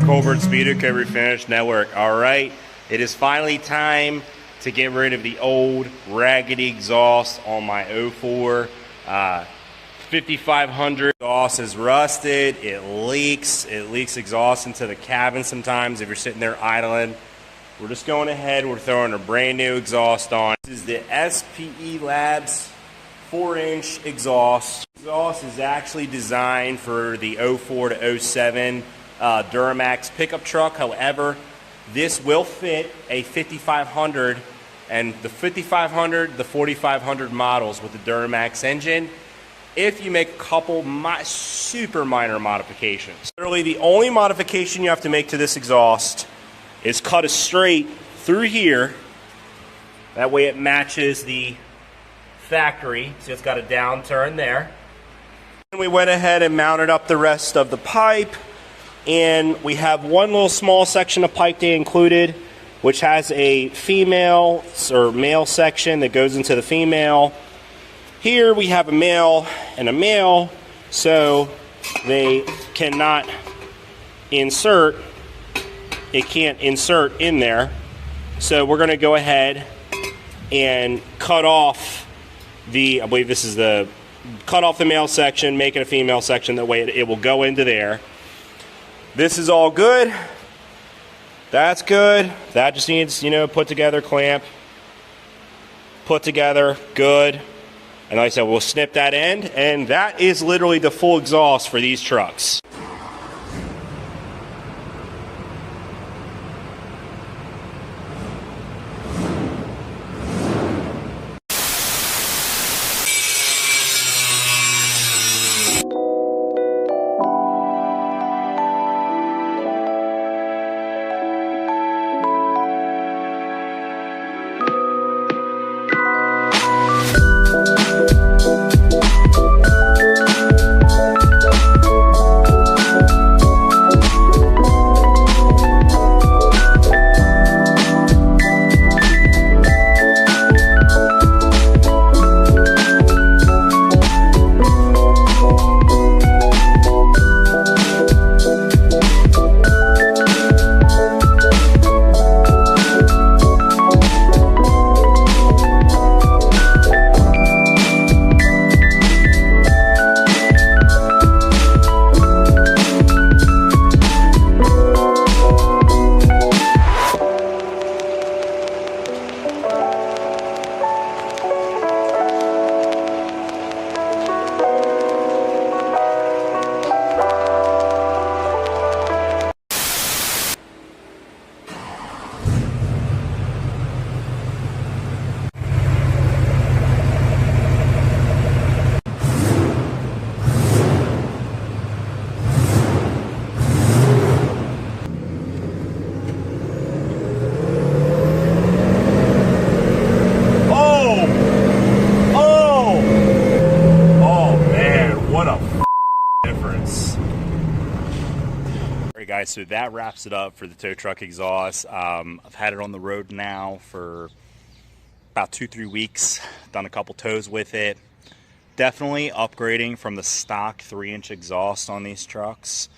Culvert Speedoco Refinish Network. Alright, it is finally time to get rid of the old raggedy exhaust on my 04 5500. Exhaust is rusted, it leaks exhaust into the cabin sometimes if you're sitting there idling. We're just going ahead, we're throwing a brand new exhaust on. This is the SPELAB 4-inch exhaust. Exhaust is actually designed for the 04 to 07 Duramax pickup truck. However, this will fit a 5500 and the 5500, the 4500 models with the Duramax engine if you make a couple super minor modifications. Literally the only modification you have to make to this exhaust is cut a straight through here. That way it matches the factory, so it's got a downturn there. And we went ahead and mounted up the rest of the pipe, and we have one little small section of pipe they included, which has a female or male section that goes into the female. Here we have a male and a male, so they cannot insert. It can't insert in there. So we're going to go ahead and cut off the, I believe this is the, cut off the male section, make it a female section. That way it will go into there. This is all good. That's good. That just needs, put together, clamp, put together, good. And like I said, we'll snip that end, and that is literally the full exhaust for these trucks. Guys, so that wraps it up for the tow truck exhaust. I've had it on the road now for about 2-3 weeks, done a couple tows with it. Definitely upgrading from the stock 3-inch exhaust on these trucks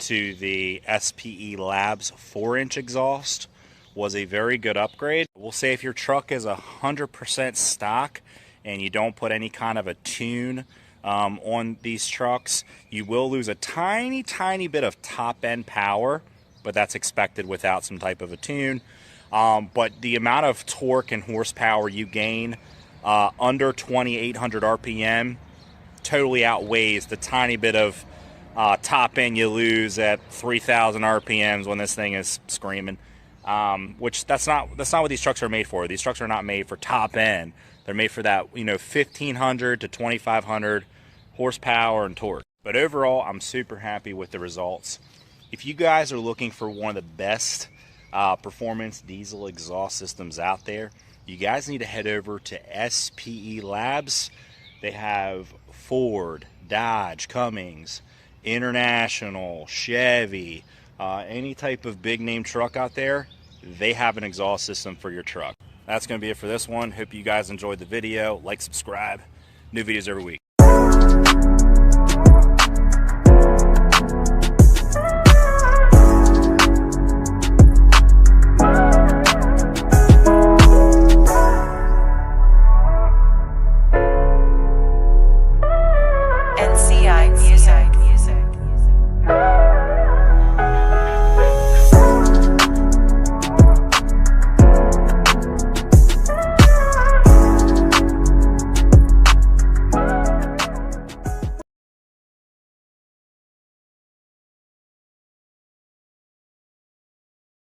to the SPELAB 4-inch exhaust was a very good upgrade. We'll say if your truck is 100% stock and you don't put any kind of a tune on these trucks, you will lose a tiny bit of top end power, but that's expected without some type of a tune. But the amount of torque and horsepower you gain under 2800 RPM totally outweighs the tiny bit of top end you lose at 3000 RPMs when this thing is screaming. Which that's not what these trucks are made for. These trucks are not made for top end. They're made for that 1500 to 2500 horsepower and torque. But overall, I'm super happy with the results. If you guys are looking for one of the best performance diesel exhaust systems out there, you guys need to head over to SPELAB. They have Ford, Dodge, Cummins, International, Chevy, any type of big name truck out there, they have an exhaust system for your truck. That's going to be it for this one. Hope you guys enjoyed the video. Like, subscribe. New videos every week.